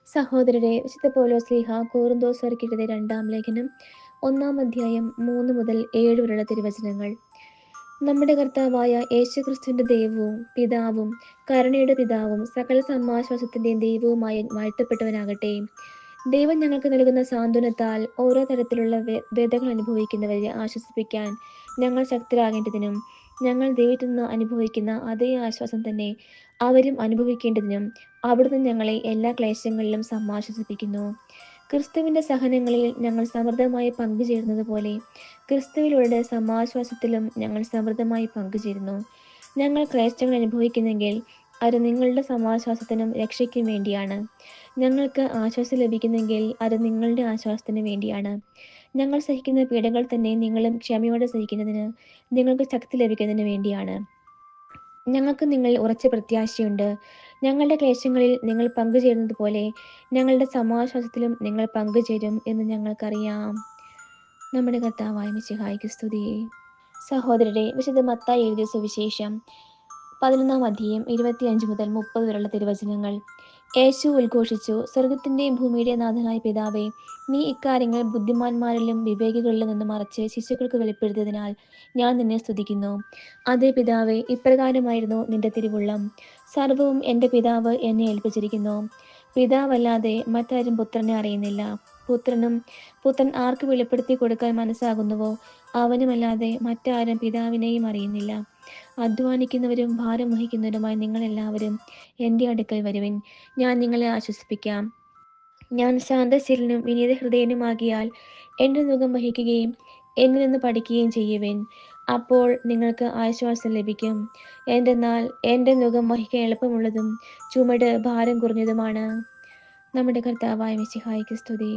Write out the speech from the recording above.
സഹോദരരെ, വിശുദ്ധ പൗലോസ്ലീഹ കൊറിന്തോസ്യർക്ക് എഴുതിയ 2-ാം ലേഖനം 1-ാം അധ്യായം 3 മുതൽ 7 വരെയുള്ള തിരുവചനങ്ങൾ. നമ്മുടെ കർത്താവായ യേശുക്രിസ്തുവിന്റെ ദൈവവും പിതാവും കരുണയുടെ പിതാവും സകല സമാശ്വാസത്തിന്റെയും ദൈവവുമായി വാഴ്ത്തപ്പെട്ടവനാകട്ടെ. ദൈവം ഞങ്ങൾക്ക് നൽകുന്ന സാന്ത്വനത്താൽ ഓരോ തരത്തിലുള്ള വ്യതകൾ അനുഭവിക്കുന്നവരെ ആശ്വസിപ്പിക്കാൻ ഞങ്ങൾ ശക്തരാകേണ്ടതിനും ഞങ്ങൾ ദൈവത്തിൽ നിന്ന് അനുഭവിക്കുന്ന അതേ ആശ്വാസം തന്നെ അവരും അനുഭവിക്കേണ്ടതിനും അവിടുന്ന് ഞങ്ങളെ എല്ലാ ക്ലേശങ്ങളിലും സമാശ്വസിപ്പിക്കുന്നു. ക്രിസ്തുവിന്റെ സഹനങ്ങളിൽ ഞങ്ങൾ സമൃദ്ധമായി പങ്കുചേരുന്നത് പോലെ ക്രിസ്തുവിലൂടെ സമാശ്വാസത്തിലും ഞങ്ങൾ സമൃദ്ധമായി പങ്കുചേരുന്നു. ഞങ്ങൾ ക്ലേശങ്ങൾ അനുഭവിക്കുന്നെങ്കിൽ അത് നിങ്ങളുടെ സമാശ്വാസത്തിനും രക്ഷയ്ക്കും വേണ്ടിയാണ്. ഞങ്ങൾക്ക് ആശ്വാസം ലഭിക്കുന്നെങ്കിൽ അത് നിങ്ങളുടെ ആശ്വാസത്തിന് വേണ്ടിയാണ്. ഞങ്ങൾ സഹിക്കുന്ന പീഡകൾ തന്നെ നിങ്ങളും ക്ഷമയോടെ സഹിക്കുന്നതിന് നിങ്ങൾക്ക് ശക്തി ലഭിക്കുന്നതിന് വേണ്ടിയാണ്. ഞങ്ങൾക്ക് നിങ്ങളിൽ ഉറച്ച പ്രത്യാശയുണ്ട്. ഞങ്ങളുടെ ക്ലേശങ്ങളിൽ നിങ്ങൾ പങ്കുചേരുന്നത് പോലെ ഞങ്ങളുടെ സമാശ്വാസത്തിലും നിങ്ങൾ പങ്കുചേരും എന്ന് ഞങ്ങൾക്കറിയാം. നമ്മുടെ കർത്താവായ മിശിഹായ്ക്ക് സ്തുതി. സഹോദരരെ, വിശുദ്ധ മത്തായി എഴുതിയ സുവിശേഷം 11-ാം അധ്യായം 25 മുതൽ 30 വരെയുള്ള തിരുവചനങ്ങൾ. യേശു ഉദ്ഘോഷിച്ചു, സ്വർഗത്തിന്റെയും ഭൂമിയുടെ നാഥനായ പിതാവേ, നീ ഇക്കാര്യങ്ങൾ ബുദ്ധിമാന്മാരിലും വിവേകികളിലും നിന്ന് മറച്ച് ശിശുക്കൾക്ക് വെളിപ്പെടുത്തിയതിനാൽ ഞാൻ നിന്നെ സ്തുതിക്കുന്നു. അതേ പിതാവേ, ഇപ്രകാരമായിരുന്നു നിന്റെ തിരുവുള്ളം. സർവവും എൻ്റെ പിതാവ് എന്നെ ഏൽപ്പിച്ചിരിക്കുന്നു. പിതാവല്ലാതെ മറ്റാരും പുത്രനെ അറിയുന്നില്ല. പുത്രൻ ആർക്ക് വെളിപ്പെടുത്തി കൊടുക്കാൻ മനസ്സാകുന്നുവോ അവനുമല്ലാതെ മറ്റാരും പിതാവിനെയും അറിയുന്നില്ല. അധ്വാനിക്കുന്നവരും ഭാരം വഹിക്കുന്നവരുമായി നിങ്ങളെല്ലാവരും എൻ്റെ അടുക്കൽ വരുവിൻ, ഞാൻ നിങ്ങളെ ആശ്വസിപ്പിക്കാം. ഞാൻ ശാന്തശീലനും വിനീത ഹൃദയനുമാകിയാൽ എൻ്റെ നുകം വഹിക്കുകയും എന്നിൽ നിന്ന് പഠിക്കുകയും ചെയ്യുവിൻ. അപ്പോൾ നിങ്ങൾക്ക് ആശ്വാസം ലഭിക്കും. എന്തെന്നാൽ എൻ്റെ നുകം വഹിക്കാൻ എളുപ്പമുള്ളതും ചുമട് ഭാരം കുറഞ്ഞതുമാണ്. നമ്മുടെ കർത്താവായ മിശിഹായ്ക്ക് സ്തുതി.